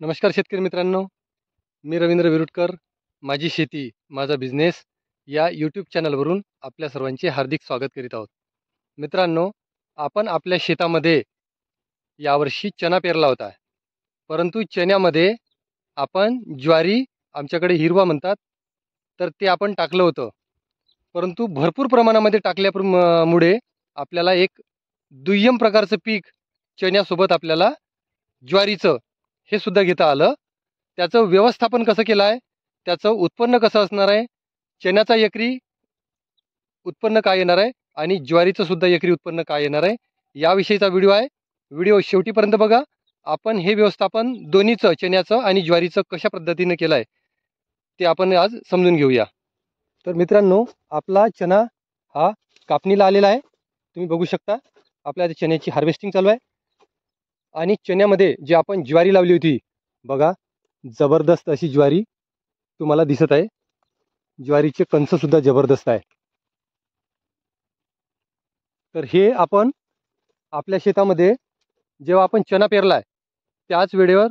नमस्कार शेतकरी मित्रांनो, मी रवींद्र विरुटकर. माझी शेती माझा बिझनेस या यूट्यूब चॅनलवरून आपल्या सर्वांचे हार्दिक स्वागत करीत आहोत. मित्रांनो, आपण आपल्या शेतामध्ये यावर्षी चणा पेरला होता. परंतु चण्यामध्ये आपण ज्वारी, आमच्याकडे हिरवा म्हणतात, तर ते आपण टाकलं होतं. परंतु भरपूर प्रमाणामध्ये टाकल्यामुळे आपल्याला एक दुय्यम प्रकारचं पीक चण्यासोबत आपल्याला ज्वारीचं हे सुद्धा घेता आलं. त्याचं व्यवस्थापन कसं केलं आहे, त्याचं उत्पन्न कसं असणार आहे, चण्याचा एकरी उत्पन्न काय येणार आहे आणि ज्वारीचं सुद्धा एकरी उत्पन्न काय येणार आहे, याविषयीचा व्हिडिओ आहे. व्हिडिओ शेवटीपर्यंत बघा. आपण हे व्यवस्थापन दोन्हीचं, चण्याचं आणि ज्वारीचं कशा पद्धतीने केलं आहे ते आपण आज समजून घेऊया. तर मित्रांनो, आपला चणा हा कापणीला आलेला आहे. तुम्ही बघू शकता आपल्या चण्याची हार्वेस्टिंग चालू आहे. आणि चण्यामध्ये जे आपण ज्वारी लावली होती, बघा जबरदस्त अशी ज्वारी तुम्हाला दिसत आहे. ज्वारीचे कणस सुद्धा जबरदस्त आहे. तर हे आपण आपल्या शेतामध्ये जेव्हा आपण चणा पेरलाय त्याच वेळेवर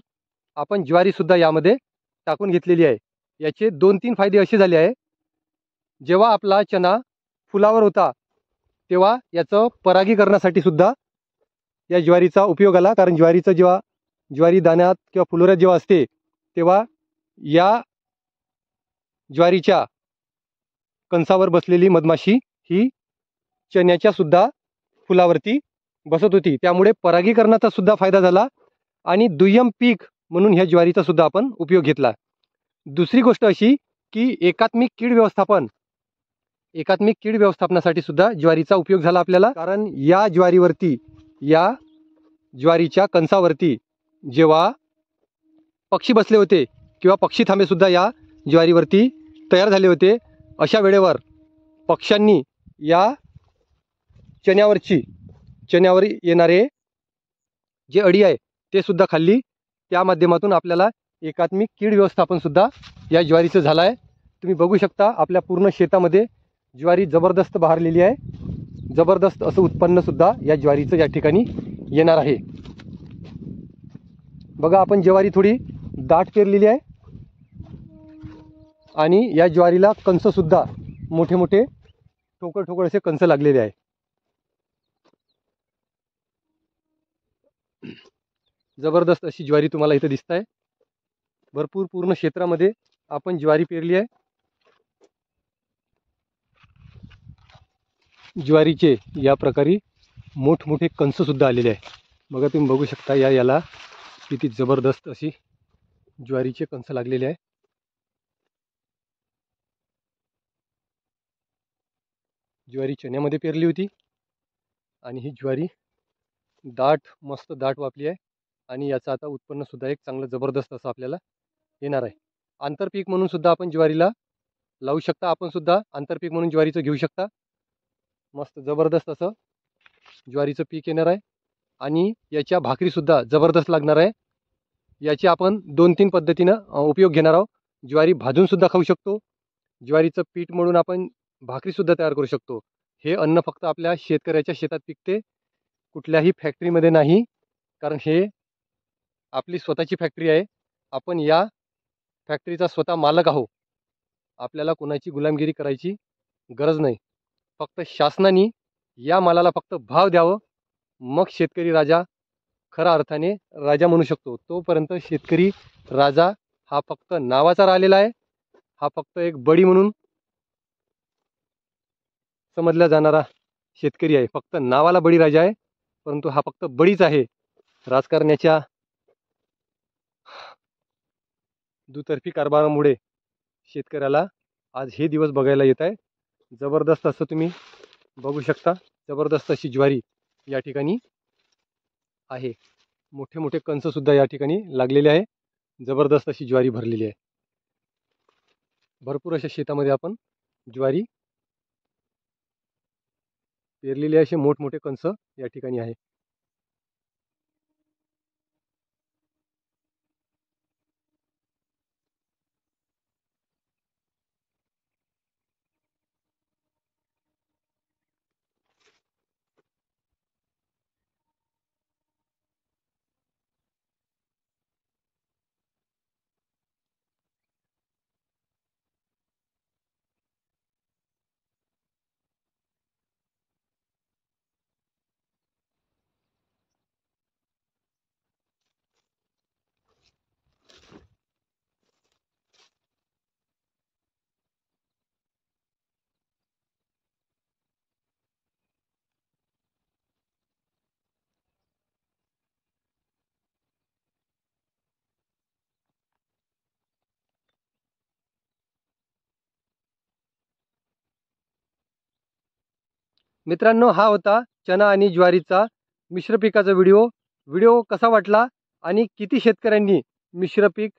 आपण ज्वारी सुद्धा यामध्ये टाकून घेतलेली आहे. याचे 2-3 फायदे असे झाले आहे. जेव्हा आपला चणा फुलावर होता तेव्हा याचं परागीकरणासाठी सुद्धा या ज्वारीचा उपयोग आला. कारण ज्वारीचं जेव्हा ज्वारी दाण्यात किंवा फुलोऱ्यात जेव्हा असते तेव्हा या ज्वारीच्या कणसावर बसलेली मधमाशी ही चण्याच्या सुद्धा फुलावरती बसत होती. त्यामुळे परागीकरणाचा सुद्धा फायदा झाला आणि दुय्यम पीक म्हणून ह्या ज्वारीचा सुद्धा आपण उपयोग घेतला. दुसरी गोष्ट अशी की एकात्मिक कीड व्यवस्थापनासाठी सुद्धा ज्वारीचा उपयोग झाला आपल्याला. कारण या ज्वारीवरती, या ज्वारीच्या कणसावरती जेव्हा पक्षी बसले होते किंवा पक्षी थांबे सुद्धा या ज्वारीवरती तयार झाले होते, अशा वेळेवर पक्ष्यांनी या चण्यावर येणारे जे अळी आहे ते सुद्धा खाल्ली. त्या माध्यमातून आपल्याला एकात्मिक कीड व्यवस्थापन सुद्धा या ज्वारीचं झालं आहे. तुम्ही बघू शकता आपल्या पूर्ण शेतामध्ये ज्वारी जबरदस्त बहरलेली आहे. जबरदस्त असं उत्पन्न सुद्धा या ज्वारीचं या ठिकाणी येणार आहे. बघा, आपण ज्वारी थोडी दाट पेरलेली आहे आणि या ज्वारीला कंस सुद्धा मोठे मोठे ठोकळ असे कंस लागलेले आहे. जबरदस्त अशी ज्वारी तुम्हाला इथं दिसत आहे. भरपूर पूर्ण क्षेत्रामध्ये आपण ज्वारी पेरली आहे. ज्वारीचे या प्रकारे मोठमोठे कंस सुद्धा आलेले आहे. बघा, तुम्ही बघू शकता याला किती जबरदस्त अशी ज्वारीचे कंस लागलेले आहे. ज्वारी चण्यामध्ये पेरली होती आणि ही ज्वारी मस्त दाट वापली आहे आणि याचं आता उत्पन्न सुद्धा एक चांगलं जबरदस्त असं आपल्याला येणार आहे. आंतरपीक म्हणून सुद्धा आपण ज्वारीला लावू शकता. आपण सुद्धा आंतरपीक म्हणून ज्वारीचं घेऊ शकता. मस्त जबरदस्त असं ज्वारीचं पीक येणार आहे आणि याच्या भाकरी सुद्धा जबरदस्त लागणार आहे. याची आपण 2-3 पद्धतीनं उपयोग घेणार आहोत. ज्वारी भाजून सुद्धा खाऊ शकतो. ज्वारीचं पीठ मळून आपण भाकरी सुद्धा तयार करू शकतो. हे अन्न फक्त आपल्या शेतकऱ्याच्या शेतात पिकते, कुठल्याही फॅक्टरीमध्ये नाही. कारण हे आपली स्वतःची फॅक्टरी आहे. आपण या फॅक्टरीचा स्वतः मालक आहोत. आपल्याला कोणाची गुलामगिरी करायची गरज नाही. फक्त शासनाने या मालाला फक्त भाव द्यावं, मग शेतकरी राजा खऱ्या अर्थाने राजा म्हणू शकतो. तोपर्यंत शेतकरी राजा हा फक्त नावाचा राहिलेला आहे. हा फक्त एक बडी म्हणून समजला जाणारा शेतकरी आहे. फक्त नावाला बळी राजा आहे, परंतु हा फक्त बळीच आहे. राजकारण्याच्या दुतर्फी कारभारामुळे शेतकऱ्याला आज हे दिवस बघायला येत आहे. जबरदस्त असं तुम्ही बघू शकता. जबरदस्त अशी ज्वारी या ठिकाणी आहे. मोठे मोठे कंस सुद्धा या ठिकाणी लागलेले आहे. जबरदस्त अशी ज्वारी भरलेली आहे. भरपूर अशा शेतामध्ये आपण ज्वारी पेरलेले असे मोठमोठे कंस या ठिकाणी आहे. मित्रांनो, हा होता चना आणि ज्वारीचा मिश्र पिकाचा व्हिडिओ कसा वाटला आणि किती शेतकऱ्यांनी मिश्र पीक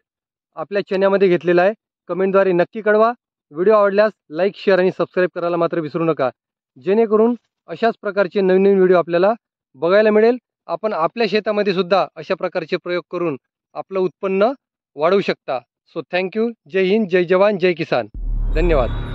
आपल्या चण्यामध्ये घेतलेलं आहे कमेंटद्वारे नक्की कळवा. व्हिडिओ आवडल्यास लाईक, शेअर आणि सबस्क्राईब करायला मात्र विसरू नका, जेणेकरून अशाच प्रकारचे नवीन नवीन व्हिडिओ आपल्याला बघायला मिळेल. आपण आपल्या शेतामध्ये सुद्धा अशा प्रकारचे प्रयोग करून आपलं उत्पन्न वाढवू शकता. So thank you. जय हिंद, जय जवान, जय किसान. धन्यवाद.